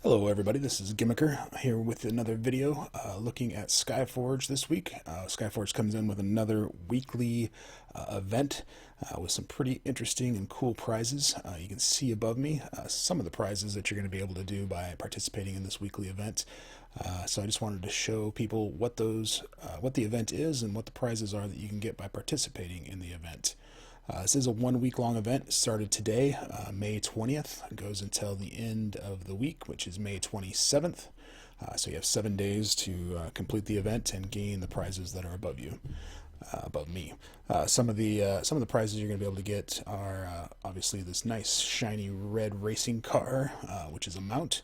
Hello everybody, this is Gimmicker here with another video looking at Skyforge this week. Skyforge comes in with another weekly event with some pretty interesting and cool prizes. You can see above me some of the prizes that you're going to be able to do by participating in this weekly event. So I just wanted to show people what the event is and what the prizes are that you can get by participating in the event. This is a 1 week long event. It started today, May 20th. It goes until the end of the week, which is May 27th. So you have 7 days to complete the event and gain the prizes that are above you, above me. Some of the prizes you're going to be able to get are obviously this nice shiny red racing car, which is a mount.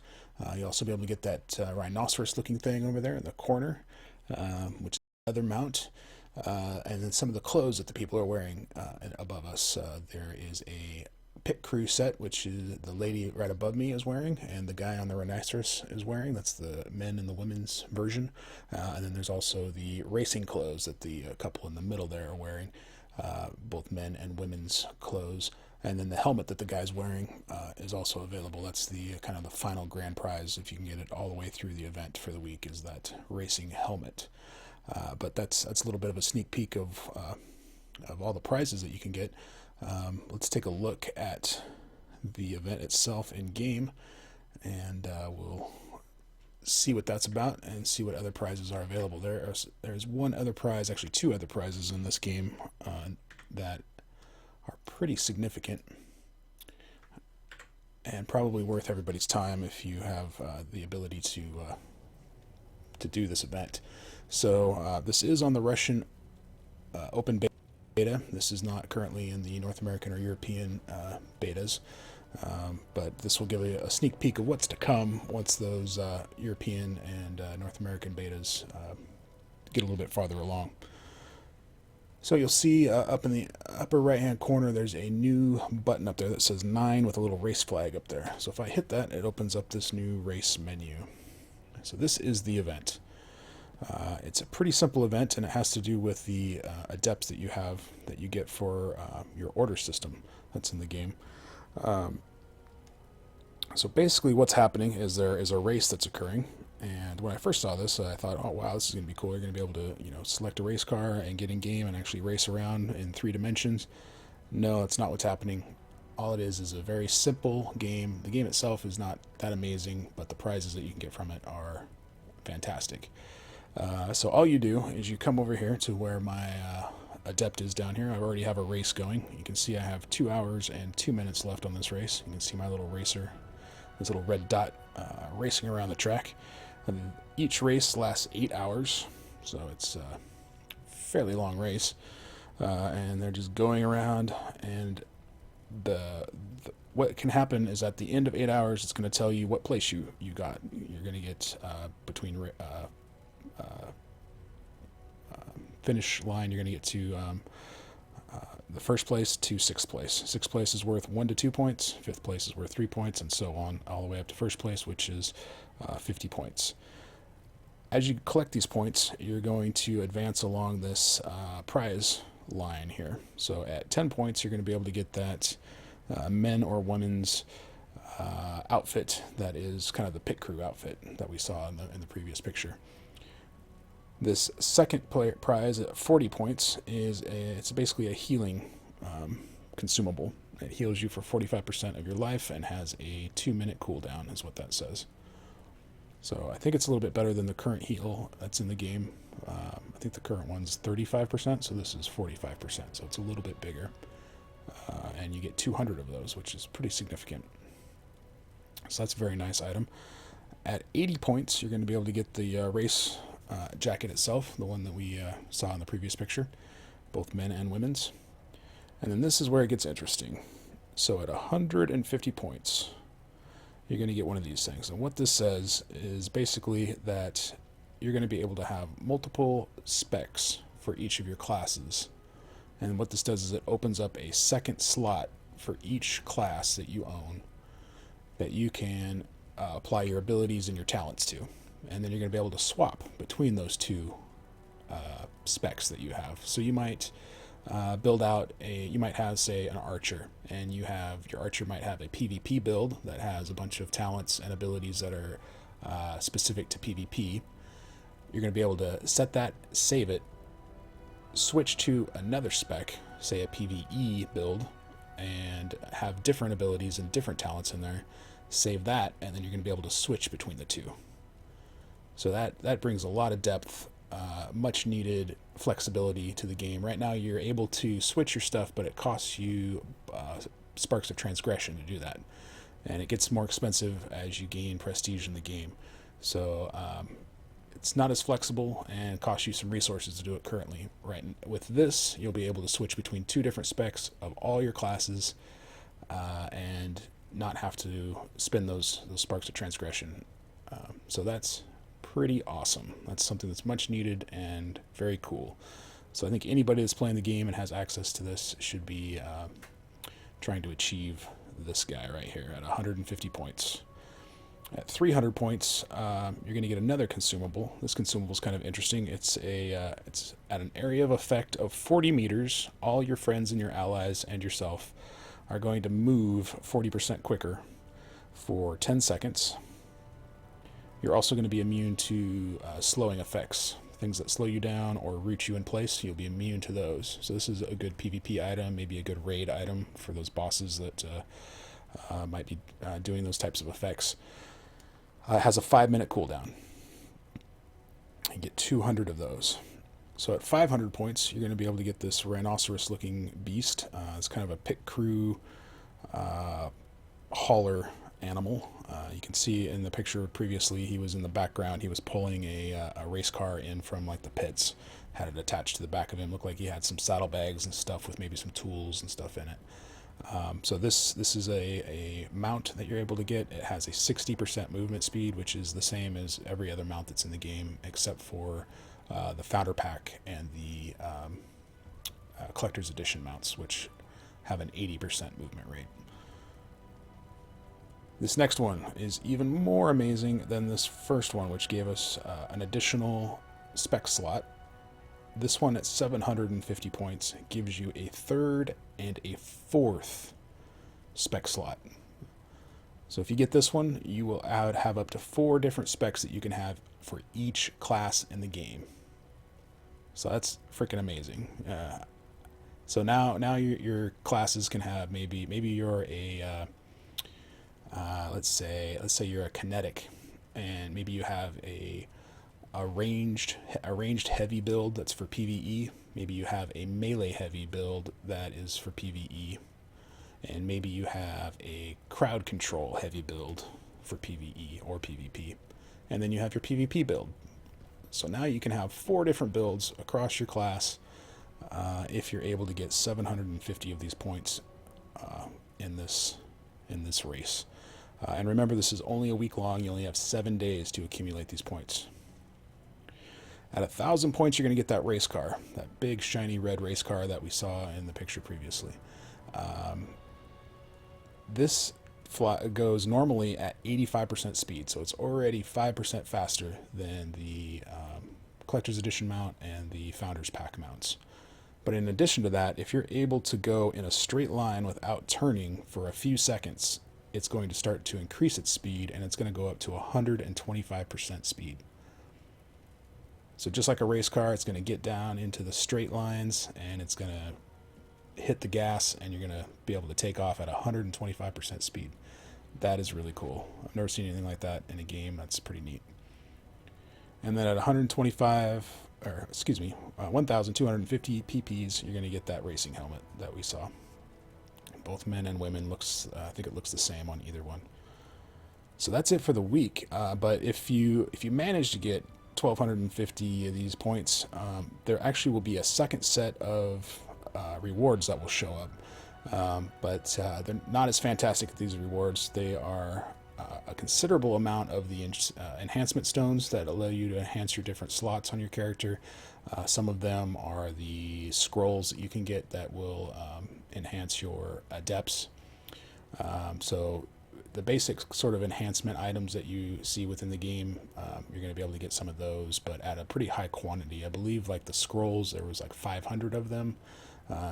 You'll also be able to get that rhinoceros looking thing over there in the corner, which is another mount. And then some of the clothes that the people are wearing above us. There is a pit crew set, which is the lady right above me is wearing, and the guy on the rhinoceros is wearing. That's the men and the women's version. And then there's also the racing clothes that the couple in the middle there are wearing, both men and women's clothes. And then the helmet that the guy's wearing is also available. That's the kind of the final grand prize, if you can get it all the way through the event for the week, is that racing helmet. But that's a little bit of a sneak peek of all the prizes that you can get. Let's take a look at the event itself in game, and we'll see what that's about and see what other prizes are available. There's one other prize, actually two other prizes in this game that are pretty significant and probably worth everybody's time if you have the ability to do this event. So this is on the Russian open beta. This is not currently in the North American or European betas, but this will give you a sneak peek of what's to come once those European and North American betas get a little bit farther along. So you'll see up in the upper right hand corner there's a new button up there that says 9 with a little race flag up there. So if I hit that, it opens up this new race menu. So this is the event. It's a pretty simple event, and it has to do with the adepts that you have that you get for your order system that's in the game. So basically what's happening is there is a race that's occurring, and when I first saw this I thought, oh wow, this is going to be cool. You're going to be able to select a race car and get in game and actually race around in 3 dimensions. No, that's not what's happening. All it is a very simple game. The game itself is not that amazing, but the prizes that you can get from it are fantastic. So all you do is you come over here to where my adept is down here. I already have a race going. You can see I have 2 hours and 2 minutes left on this race. You can see my little racer, this little red dot, racing around the track. And each race lasts 8 hours, so it's a fairly long race. And they're just going around, and what can happen is at the end of 8 hours, it's going to tell you what place you got. You're going to get between finish line, you're going to get to the first place to 6th place. 6th place is worth 1 to 2 points, 5th place is worth 3 points, and so on, all the way up to 1st place, which is 50 points. As you collect these points, you're going to advance along this prize line here. So at 10 points, you're going to be able to get that men or women's outfit that is kind of the pit crew outfit that we saw in the previous picture. This second prize at 40 points it's basically a healing consumable. It heals you for 45% of your life and has a 2-minute cooldown, is what that says. So I think it's a little bit better than the current heal that's in the game. I think the current one's 35%, so this is 45%, so it's a little bit bigger. And you get 200 of those, which is pretty significant. So that's a very nice item. At 80 points, you're going to be able to get the race jacket itself, the one that we saw in the previous picture, both men and women's. And then this is where it gets interesting. So at 150 points, you're going to get one of these things. And what this says is basically that you're going to be able to have multiple specs for each of your classes. And what this does is it opens up a second slot for each class that you own that you can apply your abilities and your talents to. And then you're going to be able to swap between those two specs that you have. So you might build out you might have, say, an archer, and your archer might have a PvP build that has a bunch of talents and abilities that are specific to PvP. You're going to be able to set that, save it, switch to another spec, say a PvE build, and have different abilities and different talents in there, save that, and then you're going to be able to switch between the two. So that brings a lot of depth, much needed flexibility to the game. Right now you're able to switch your stuff, but it costs you sparks of transgression to do that, and it gets more expensive as you gain prestige in the game. So it's not as flexible and costs you some resources to do it currently. Right, with this you'll be able to switch between two different specs of all your classes, and not have to spend those sparks of transgression. So that's pretty awesome. That's something that's much needed and very cool. So I think anybody that's playing the game and has access to this should be trying to achieve this guy right here at 150 points. At 300 points, you're going to get another consumable. This consumable is kind of interesting. It's at an area of effect of 40 meters. All your friends and your allies and yourself are going to move 40% quicker for 10 seconds. You're also going to be immune to slowing effects. Things that slow you down or root you in place, you'll be immune to those. So this is a good PvP item, maybe a good raid item for those bosses that might be doing those types of effects. It has a 5-minute cooldown. You get 200 of those. So at 500 points, you're going to be able to get this rhinoceros-looking beast. It's kind of a pit crew hauler animal. You can see in the picture previously, he was in the background. He was pulling a race car in from like the pits. Had it attached to the back of him. Looked like he had some saddlebags and stuff with maybe some tools and stuff in it. So this is a mount that you're able to get. It has a 60% movement speed, which is the same as every other mount that's in the game, except for the Founder Pack and the Collector's Edition mounts, which have an 80% movement rate. This next one is even more amazing than this first one, which gave us an additional spec slot. This one at 750 points gives you a third and a fourth spec slot. So if you get this one, you will have up to 4 different specs that you can have for each class in the game. So that's freaking amazing. So now your classes can have maybe you're a let's say you're a kinetic, and maybe you have a ranged heavy build that's for PvE. Maybe you have a melee heavy build that is for PvE, and maybe you have a crowd control heavy build for PvE or PvP, and then you have your PvP build. So now you can have 4 different builds across your class if you're able to get 750 of these points in this race. And remember, this is only a week long. You only have 7 days to accumulate these points. At 1,000 points, you're going to get that race car, that big shiny red race car that we saw in the picture previously. This goes normally at 85% speed, so it's already 5% faster than the Collector's Edition mount and the Founder's Pack mounts. But in addition to that, if you're able to go in a straight line without turning for a few seconds, it's going to start to increase its speed, and it's going to go up to 125% speed. So just like a race car, it's going to get down into the straight lines, and it's going to hit the gas, and you're going to be able to take off at 125% speed. That is really cool. I've never seen anything like that in a game. That's pretty neat. And then at 1,250 PPs, you're going to get that racing helmet that we saw. Both men and women I think it looks the same on either one. So that's it for the week. But if you manage to get 1,250 of these points, there actually will be a second set of rewards that will show up. But they're not as fantastic as these rewards. They are a considerable amount of the enhancement stones that allow you to enhance your different slots on your character. Some of them are the scrolls that you can get that will enhance your adepts. So the basic sort of enhancement items that you see within the game, you're going to be able to get some of those, but at a pretty high quantity. I believe like the scrolls, there was like 500 of them.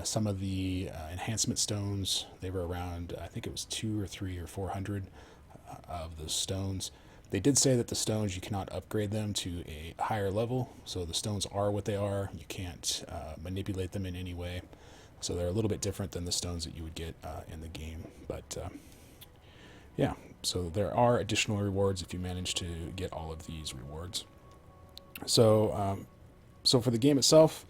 Some of the enhancement stones, they were around, I think it was 2 or 3 or 400 of those stones. They did say that the stones, you cannot upgrade them to a higher level, so the stones are what they are. You can't manipulate them in any way. So they're a little bit different than the stones that you would get in the game. But yeah, so there are additional rewards if you manage to get all of these rewards. So for the game itself,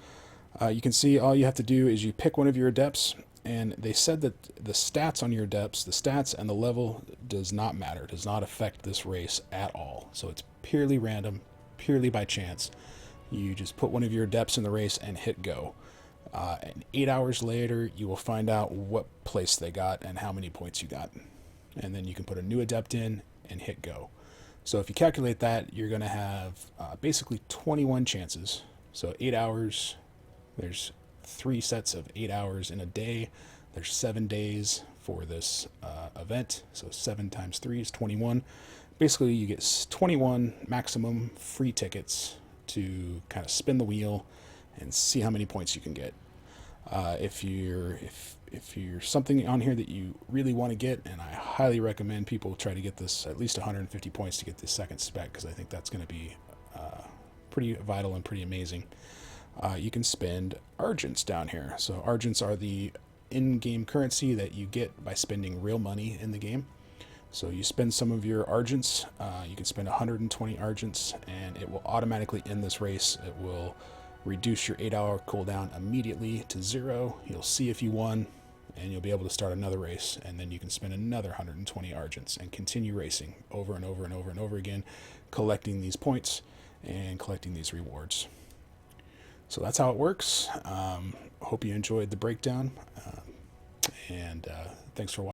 you can see all you have to do is you pick one of your adepts, and they said that the stats on your adepts, the stats and the level does not matter, does not affect this race at all. So it's purely random, purely by chance. You just put one of your adepts in the race and hit go. And 8 hours later, you will find out what place they got and how many points you got. And then you can put a new adept in and hit go. So if you calculate that, you're going to have basically 21 chances. So 8 hours, there's 3 sets of 8 hours in a day. There's 7 days for this event. So 7 times 3 is 21. Basically, you get 21 maximum free tickets to kind of spin the wheel and see how many points you can get. If you're something on here that you really want to get, and I highly recommend people try to get this at least 150 points to get this second spec, because I think that's going to be pretty vital and pretty amazing. You can spend Argents down here. So Argents are the in-game currency that you get by spending real money in the game. So you spend some of your Argents, you can spend 120 Argents, and it will automatically end this race. It will reduce your 8-hour cooldown immediately to 0. You'll see if you won, and you'll be able to start another race, and then you can spend another 120 Argents and continue racing over and over and over and over again, collecting these points and collecting these rewards. So that's how it works. Hope you enjoyed the breakdown, and thanks for watching.